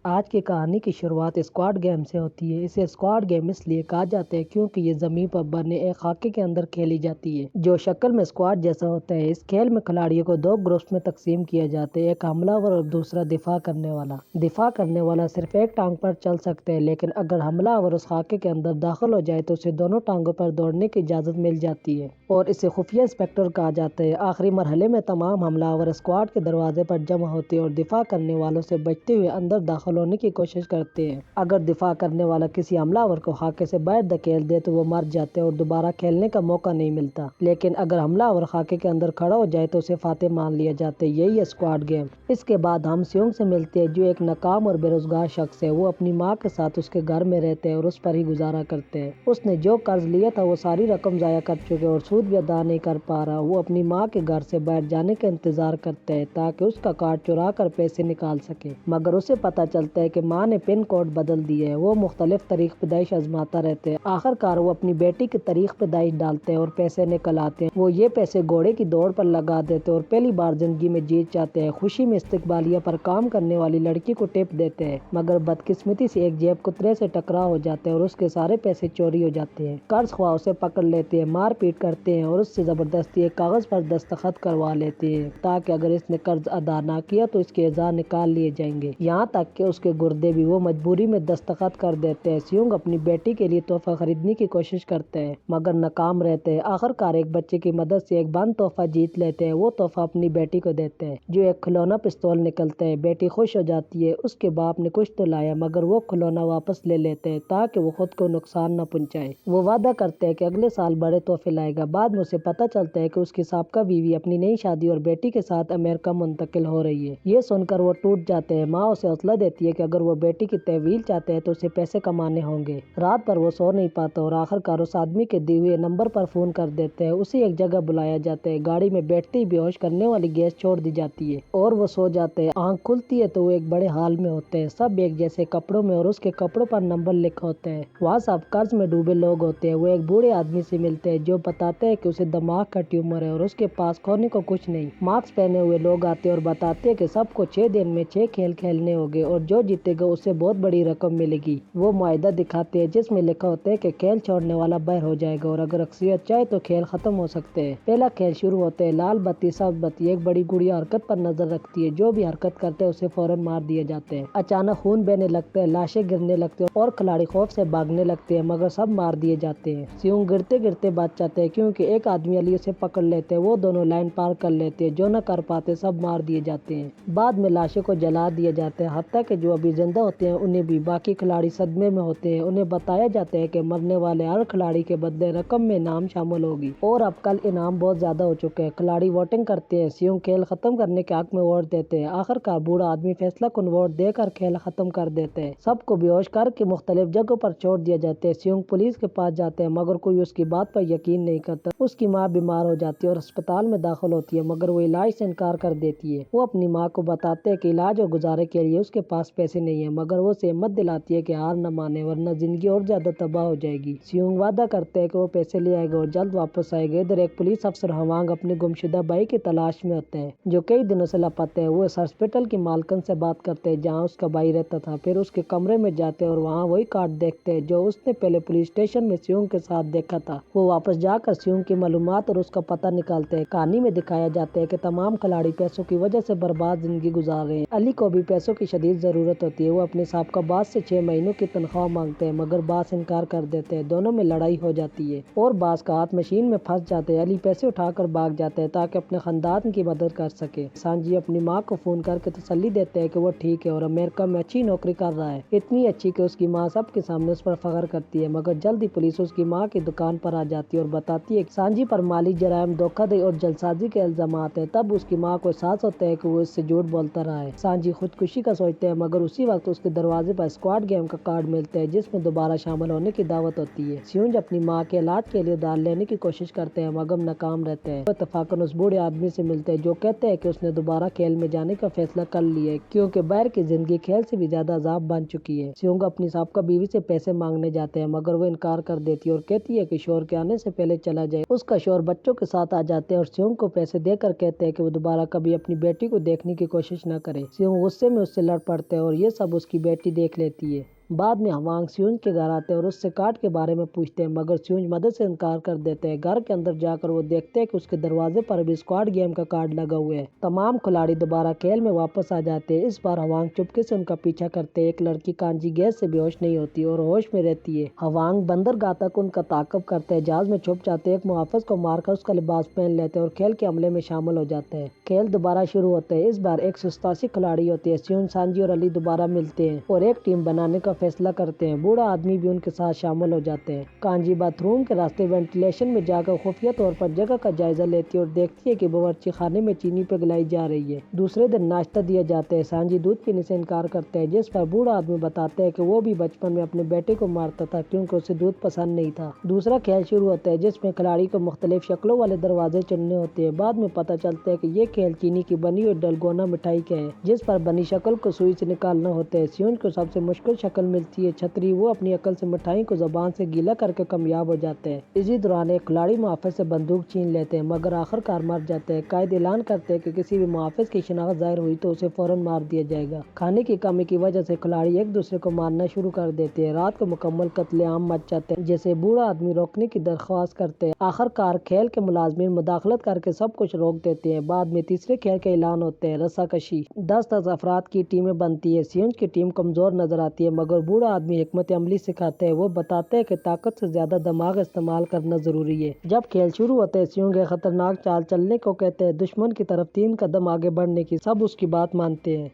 آج کی کہانی کی شروعات اسکواڈ گیم سے ہوتی ہے۔ اسے اسکواڈ گیم اس لیے کہا جاتا ہے کیونکہ یہ زمین پر بنے ایک خاکے کے اندر کھیلی جاتی ہے جو شکل میں اسکواڈ جیسا ہوتا ہے۔ اس کھیل میں کھلاڑیوں کو دو گروپس میں تقسیم کیا جاتا ہے، ایک حملہ آور اور دوسرا دفاع کرنے والا۔ دفاع کرنے والا صرف ایک ٹانگ پر چل سکتا ہے، لیکن اگر حملہ آور اس خاکے کے اندر داخل ہو جائے تو اسے دونوں ٹانگوں پر دوڑنے کی اجازت مل جاتی ہے اور اسے خفیہ انسپیکٹر کہا جاتا ہے۔ آخری مرحلے میں تمام حملہ آور اسکواڈ کے دروازے پر جمع ہوتے ہیں اور دفاع کرنے والوں سے بچتے ہوئے اندر داخل ہونے کی کوشش کرتے ہیں۔ اگر دفاع کرنے والا کسی حملہ آور کو خاکے سے باہر دھکیل دے تو وہ مر جاتا ہے اور دوبارہ کھیلنے کا موقع نہیں ملتا، لیکن اگر حملہ آور خاکے کے اندر کھڑا ہو جائے تو اسے فاتح مان لیا جاتا ہے۔ یہی ہے اسکواڈ گیم۔ اس کے بعد ہم سیونگ سے ملتے ہیں جو ایک ناکام اور بے روزگار شخص ہے۔ وہ اپنی ماں کے ساتھ اس کے گھر میں رہتے ہیں اور اس پر ہی گزارا کرتے ہیں۔ اس نے جو قرض لیا تھا وہ ساری رقم ضائع کر چکے اور سود بھی ادا نہیں کر پا رہا۔ وہ اپنی ماں کے گھر سے باہر جانے کا انتظار کرتا ہے تاکہ اس کا کارڈ چرا کر پیسے نکال سکے، مگر اسے پتہ چلتا ہے کہ ماں نے پن کوڈ بدل دیا ہے۔ وہ مختلف تاریخ پیدائش آزماتا رہتا ہے۔ آخر کار وہ اپنی بیٹی کی تاریخ پیدائش ڈالتے ہیں اور پیسے نکل آتے ہیں۔ وہ یہ پیسے گھوڑے کی دوڑ پر لگا دیتے ہیں اور پہلی بار زندگی میں جیت جاتے ہیں۔ خوشی میں استقبالیہ پر کام کرنے والی لڑکی کو ٹپ دیتے ہیں، مگر بدقسمتی سے ایک جیب کترے سے ٹکرا ہو جاتا ہے اور اس کے سارے پیسے چوری ہو جاتے ہیں۔ قرض خواہ اسے پکڑ لیتے ہیں، مار پیٹ کرتے ہیں اور اس سے زبردستی ایک کاغذ پر دستخط کروا لیتے ہیں تاکہ اگر اس نے قرض ادا نہ کیا تو اس کے اعضاء نکال لیے جائیں گے، یہاں تک کہ اس کے گردے بھی۔ وہ مجبوری میں دستخط کر دیتے ہیں۔ سیونگ اپنی بیٹی کے لیے تحفہ خریدنے کی کوشش کرتے ہیں مگر ناکام رہتے ہیں۔ آخر کار ایک بچے کی مدد سے ایک بند تحفہ جیت لیتے ہیں۔ وہ تحفہ اپنی بیٹی کو دیتے ہیں جو ایک کھلونا پستول نکلتا ہے۔ بیٹی خوش ہو جاتی ہے، اس کے باپ نے کچھ تو لایا مگر وہ کھلونا واپس لے لیتے ہیں تاکہ وہ خود کو نقصان نہ پہنچائے۔ وہ وعدہ کرتے ہیں کہ اگلے سال بڑے تحفے لائے گا۔ بعد میں اسے پتہ چلتا ہے کہ اس کی سابقہ بیوی اپنی نئی شادی اور بیٹی کے ساتھ امریکہ منتقل ہو رہی ہے۔ یہ سن کر وہ ٹوٹ جاتے ہیں۔ ماں اسے حوصلہ دیتی ہے کہ اگر وہ بیٹی کی تحویل چاہتے ہیں تو اسے پیسے کمانے ہوں گے۔ رات بھر وہ سو نہیں پاتا اور آخر کار اس آدمی کے دیے ہوئے نمبر پر فون کر دیتے ہیں۔ اسے ایک جگہ بلایا جاتا ہے۔ گاڑی میں بیٹھتے ہی بے ہوش کرنے والی گیس چھوڑ دی جاتی ہے اور وہ سو جاتے ہیں۔ آنکھ کھلتی ہے تو وہ ایک بڑے ہال میں ہوتے ہیں، سب ایک جیسے کپڑوں میں اور اس کے کپڑوں پر نمبر لکھا ہوتا ہے۔ وہاں سب قرض میں ڈوبے لوگ ہوتے ہیں۔ وہ ایک بوڑھے آدمی سے ملتے ہیں جو بتاتا ہے کہ اسے دماغ کا ٹیومر ہے اور اس کے پاس کھونے کو کچھ نہیں۔ ماسک پہنے ہوئے لوگ آتے ہیں اور بتاتے ہیں کہ سب کو 6 دن میں 6 کھیل کھیلنے ہوں گے اور جو جیتے گا اسے بہت بڑی رقم ملے گی۔ وہ معاہدہ دکھاتے ہیں جس میں لکھا ہوتا ہے کہ کھیل چھوڑنے والا باہر ہو جائے گا اور اگر اکثریت چاہے تو کھیل ختم ہو سکتے ہیں۔ پہلا کھیل شروع ہوتا ہے۔ لال بتی سبز بتی۔ ایک بڑی گڑیا حرکت پر نظر رکھتی ہے، جو بھی حرکت کرتا ہے اسے فوراً مار دیا جاتا ہے۔ اچانک خون بہنے لگتا ہے، لاشیں گرنے لگتی ہیں اور کھلاڑی خوف سے بھاگنے لگتے ہیں مگر سب مار دیے جاتے ہیں۔ سیونگ گرتے گرتے بچ جاتے ہیں کیونکہ ایک آدمی علی اسے پکڑ لیتے ہیں۔ وہ دونوں لائن پار کر لیتے ہیں، جو نہ کر پاتے سب مار دیے جاتے ہیں۔ بعد میں لاشوں کو جلا دیا جاتا ہے، حتیٰ کہ جو ابھی زندہ ہوتے ہیں انہیں بھی۔ باقی کھلاڑی صدمے میں ہوتے ہیں۔ انہیں بتایا جاتا ہے کہ مرنے والے ہر کھلاڑی کے بدلے رقم میں انعام شامل ہوگی اور اب کل انعام بہت زیادہ ہو چکے ہیں۔ کھلاڑی ووٹنگ کرتے ہیں۔ سیونگ کھیل ختم کرنے کے حق میں ووٹ دیتے ہیں۔ آخر کار بوڑھا آدمی فیصلہ کن ووٹ دے کر کھیل ختم کر دیتے ہیں۔ سب کو بے ہوش کر کے مختلف جگہوں پر چھوڑ دیا جاتا ہے۔ سیونگ پولیس کے پاس جاتے ہیں مگر کوئی اس کی بات پر یقین نہیں کرتا۔ اس کی ماں بیمار ہو جاتی ہے اور ہسپتال میں داخل ہوتی ہے مگر وہ علاج سے انکار کر دیتی ہے۔ وہ اپنی ماں کو بتاتے ہیں کہ علاج اور گزارے کے لیے اس کے پاس پیسے نہیں ہیں مگر وہ اسے ہمت دلاتی ہے کہ ہار نہ مانے ورنہ زندگی اور زیادہ تباہ ہو جائے گی۔ سیونگ وعدہ کرتے ہیں کہ وہ پیسے لے آئے گا اور جلد واپس آئے گا۔ ادھر ایک پولیس افسر ہوانگ اپنے گمشدہ بھائی کی تلاش میں ہوتا ہے جو کئی دنوں سے لاپتہ ہے۔ وہ اس ہسپتال کی مالکن سے بات کرتے ہیں جہاں اس کا بھائی رہتا تھا، پھر اس کے کمرے میں جاتے ہیں اور وہاں وہی کارڈ دیکھتے ہیں جو اس نے پہلے پولیس اسٹیشن میں سیونگ کے ساتھ دیکھا تھا۔ وہ واپس جا کر سیونگ کی معلومات اور اس کا پتہ نکالتے ہیں۔ کہانی میں دکھایا جاتا ہے کہ تمام کھلاڑی پیسوں کی وجہ سے برباد زندگی گزار رہے ہیں۔ علی کو بھی پیسوں کی شدید ضرورت ہوتی ہے۔ وہ اپنے سابقہ باس سے 6 مہینوں کی تنخواہ مانگتے ہیں مگر باس انکار کر دیتے ہیں۔ دونوں میں لڑائی ہو جاتی ہے اور باس کا ہاتھ مشین میں پھنس جاتا ہے۔ علی پیسے اٹھا کر بھاگ جاتا ہے تاکہ اپنے خاندان کی مدد کر سکے۔ سانجی اپنی ماں کو فون کر کے تسلی دیتے ہیں کہ وہ ٹھیک ہے اور امریکہ میں اچھی نوکری کر رہا ہے، اتنی اچھی کہ اس کی ماں سب کے سامنے اس پر فخر کرتی ہے مگر جلد ہی پولیس اس کی ماں کی دکان پر آ جاتی ہے اور بتاتی ہے کہ سانجی پر مالی جرائم، دھوکہ دہی اور جلسازی کے الزامات ہیں۔ تب اس کی ماں کو احساس ہوتا ہے کہ وہ اس سے جھوٹ بولتا رہا ہے۔ سانجی خودکشی کا سوچتے ہیں مگر اسی وقت اس کے دروازے پر اسکواڈ گیم کا کارڈ ملتا ہے جس میں دوبارہ شامل ہونے کی دعوت ہوتی ہے۔ سیونج اپنی ماں کے علاج کے لیے ادھار لینے کی کوشش کرتے ہیں مگر ناکام رہتے ہیں۔ وہ اتفاقاً اس بوڑھے آدمی سے ملتے ہیں جو کہتے ہیں کہ اس نے دوبارہ کھیل میں جانے کا فیصلہ کر لیا ہے کیونکہ باہر کی زندگی کھیل سے بھی زیادہ عذاب بن چکی ہے۔ سیونگ اپنی سابقہ بیوی سے پیسے مانگنے جاتے ہیں مگر وہ انکار کر دیتی ہے اور کہتی ہے کہ شوہر کے آنے سے پہلے چلا جائے۔ اس کا شوہر بچوں کے ساتھ آ جاتے ہیں اور سیونگ کو پیسے دے کر کہتے ہیں کہ وہ دوبارہ کبھی اپنی بیٹی کو دیکھنے کی کوشش نہ کرے۔ سیونگ غصے میں اس سے لڑ پڑتے ہیں ہے اور یہ سب اس کی بیٹی دیکھ لیتی ہے۔ بعد میں ہوانگ سیونج کے گھر آتے ہیں اور اس سے کارڈ کے بارے میں پوچھتے ہیں، مگر سیونج مدد سے انکار کر دیتے ہیں۔ گھر کے اندر جا کر وہ دیکھتے ہیں کہ اس کے دروازے پر بھی اسکواڈ گیم کا کارڈ لگا ہوا ہے۔ تمام کھلاڑی دوبارہ کھیل میں واپس آ جاتے ہیں۔ اس بار ہوانگ چپکے سے ان کا پیچھا کرتے ہیں۔ ایک لڑکی کانجی گیس سے بے ہوش نہیں ہوتی اور ہوش میں رہتی ہے۔ ہوانگ بندرگاہ تک ان کا تعاقب کرتے ہیں، جہاز میں چھپ جاتے ہیں، ایک محافظ کو مار کر اس کا لباس پہن لیتے ہیں اور کھیل کے عملے میں شامل ہو جاتے ہیں۔ کھیل دوبارہ شروع ہوتا ہے۔ اس بار 187 کھلاڑی ہوتے ہیں۔ سیونج، سانجی اور علی دوبارہ ملتے ہیں اور ایک ٹیم بنانے کا فیصلہ کرتے ہیں۔ بوڑھا آدمی بھی ان کے ساتھ شامل ہو جاتے ہیں۔ کانجی باتھ روم کے راستے وینٹیلیشن میں جا کر خفیہ طور پر جگہ کا جائزہ لیتی ہے اور دیکھتی ہے کہ باورچی خانے میں چینی پگھلائی جا رہی ہے۔ دوسرے دن ناشتہ دیا جاتا ہے۔ سانجی دودھ پینے سے انکار کرتا ہے، جس پر بوڑھا آدمی بتاتا ہے کہ وہ بھی بچپن میں اپنے بیٹے کو مارتا تھا کیونکہ اسے دودھ پسند نہیں تھا۔ دوسرا کھیل شروع ہوتا ہے، جس میں کھلاڑی کو مختلف شکلوں والے دروازے چننے ہوتے ہیں۔ بعد میں پتہ چلتا ہے کہ یہ کھیل چینی کی بنی ہوئی ڈلگونا مٹھائی کا ہے، جس پر بنی شکل کو سوئی سے نکالنا ہوتا ہے۔ سیونج کو سب سے مشکل شکل ملتی ہے چھتری۔ وہ اپنی عقل سے مٹھائی کو زبان سے گیلا کر کے کامیاب ہو جاتا ہے۔ اسی دوران ایک کھلاڑی محافظ سے بندوق چھین لیتے ہیں، مگر آخر کار مر جاتا ہے۔ قائد اعلان کرتے ہیں کہ کسی بھی محافظ کی شناخت ظاہر ہوئی تو اسے فوراً مار دیا جائے گا۔ کھانے کی کمی کی وجہ سے کھلاڑی ایک دوسرے کو مارنا شروع کر دیتے ہیں۔ رات کو مکمل قتل عام مچ جاتا ہے، جسے بوڑھا آدمی روکنے کی درخواست کرتے ہیں۔ آخر کار کھیل کے ملازمین مداخلت کر کے سب کچھ روک دیتے ہیں۔ بعد میں تیسرے کھیل کا اعلان ہوتا ہے، رسا کشی۔ 10 افراد کی ٹیمیں بنتی ہیں۔ سیونج کی ٹیم کمزور نظر آتی ہے، مگر بوڑھا آدمی حکمت عملی سکھاتا ہے۔ وہ بتاتا ہے کہ طاقت سے زیادہ دماغ استعمال کرنا ضروری ہے۔ جب کھیل شروع ہوتا ہے، سیونج ایک خطرناک چال چلنے کو کہتا ہے، دشمن کی طرف 3 قدم آگے بڑھنے کی۔ سب اس کی بات مانتے ہیں۔